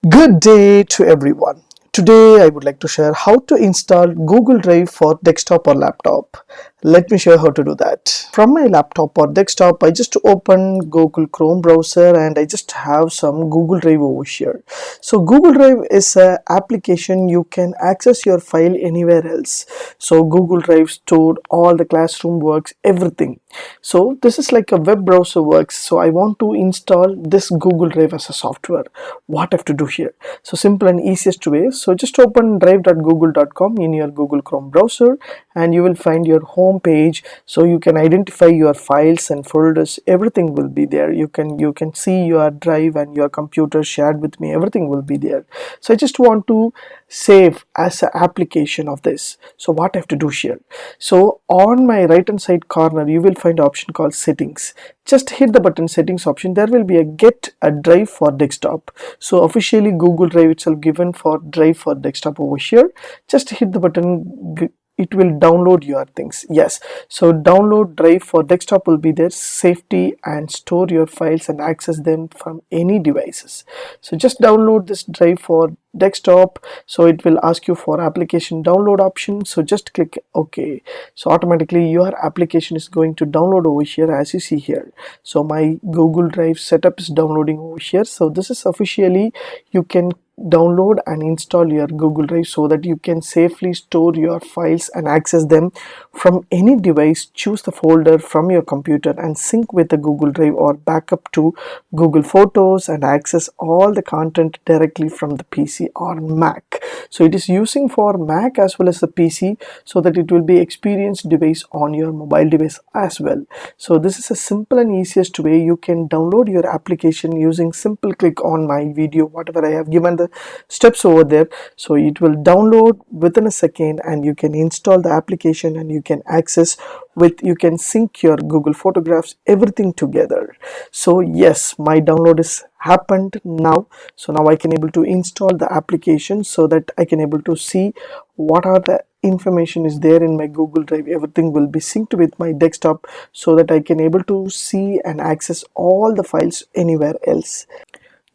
Good day to everyone. Today I would like to share how to install Google Drive for desktop or laptop. Let me show you how to do that. From my laptop or desktop, I just open Google Chrome browser and I just have some Google Drive over here. So Google Drive is an application you can access your file anywhere else. So Google Drive stored all the classroom works, everything. So this is like a web browser works. So I want to install this Google Drive as a software. What I have to do here? So simple and easiest way. So just open drive.google.com in your Google Chrome browser and you will find your home page. So you can identify your files and folders. Everything will be there. You can see your drive and your computer shared with me. Everything will be there. So I just want to save as an application of this. So what I have to do here? So on my right hand side corner you will find an option called settings. Just hit the button settings option. There will be a get a drive for desktop. So officially Google Drive itself given for drive for desktop over here. Just hit the button, it will download your things. Yes, so download drive for desktop will be there, safety and store your files and access them from any devices. So just download this drive for desktop. So it will ask you for application download option, so just click OK. So automatically your application is going to download over here as you see here. So my Google Drive setup is downloading over here. So this is officially you can download and install your Google Drive so that you can safely store your files and access them from any device. Choose the folder from your computer and sync with the Google Drive or backup to Google Photos and access all the content directly from the PC or Mac. So it is using for Mac as well as the PC, so that it will be experienced device on your mobile device as well. So this is a simple and easiest way you can download your application using simple click on my video, whatever I have given the steps over there. So it will download within a second and you can install the application and you can access with, you can sync your Google Photographs, everything together. So yes, my download is happened now. So now I can able to install the application so that I can able to see what are the information is there in my Google Drive. Everything will be synced with my desktop so that I can able to see and access all the files anywhere else.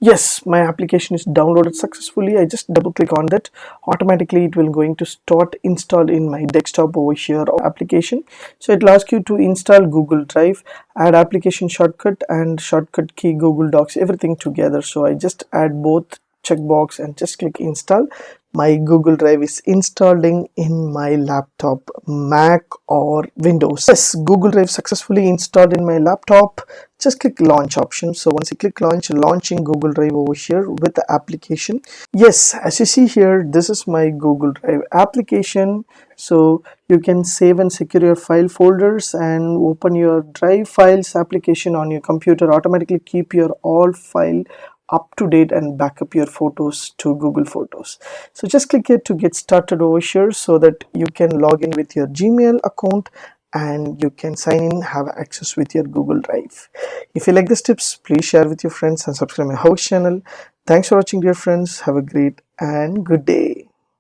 Yes, my application is downloaded successfully. I just double click on that. Automatically it will going to start install in my desktop over here application. So it will ask you to install Google Drive, add application shortcut and shortcut key Google Docs, everything together. So I just add both checkbox and just click install. My Google Drive is installing in my laptop, Mac or Windows. Yes, Google Drive successfully installed in my laptop. Just click launch option. So once you click launch, launching Google Drive over here with the application. Yes, as you see here, this is my Google Drive application. So you can save and secure your file folders and open your Drive files application on your computer. Automatically keep your all file up to date and back up your photos to Google Photos. So just click here to get started over here so that you can log in with your Gmail account and you can sign in, have access with your Google Drive. If you like these tips, please share with your friends and subscribe my house channel. Thanks for watching, dear friends. Have a great and good day.